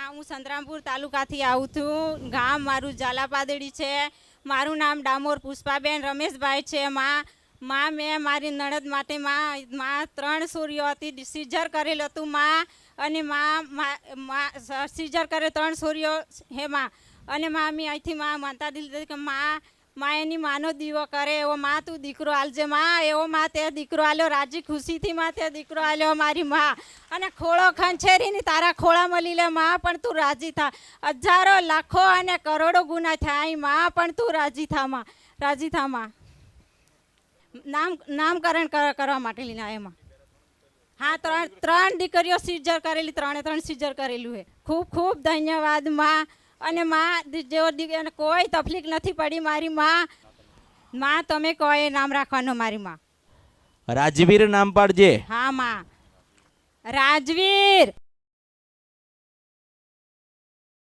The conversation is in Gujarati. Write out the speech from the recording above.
હું સંતરામપુર તાલુકાથી આવું છું. ગામ મારું ઝાલાપાદડી છે. મારું નામ ડામોર પુષ્પાબેન રમેશભાઈ છે. માં મેં મારી નણદ માટે માં 3 છોરીઓ હતી. સીઝર કરેલું હતું માં, અને સીઝર કરે 3 છોરીઓ હે માં. અને માં મેં અહીંથી માં માનતા દીધી કે માં એની માનો દીવો કરે એવો માં તું દીકરો આલજે માં. એવો માં તે દીકરો આલ્યો, રાજી ખુશીથી માં તે દીકરો આલ્યો મારી માં. અને ખોળો ખંચેરીની તારા ખોળા મળી લે માં, પણ તું રાજી થા. હજારો લાખો અને કરોડો ગુના થાય માં, પણ તું રાજી થા માં, રાજી થા માં. નામકરણ કરવા માટે લીધા એમાં. હા, 3 દીકરીઓ સીઝર કરેલી, 3 સીઝર કરેલું છે. ખૂબ ખૂબ ધન્યવાદ માં. અને માં જેવો કોઈ તકલીફ નથી પડી મારી માં. માં તમે કહો એ નામ રાખવાનું મારી માં. રાજવીર નામ પાડજે. હા માં, રાજવીર.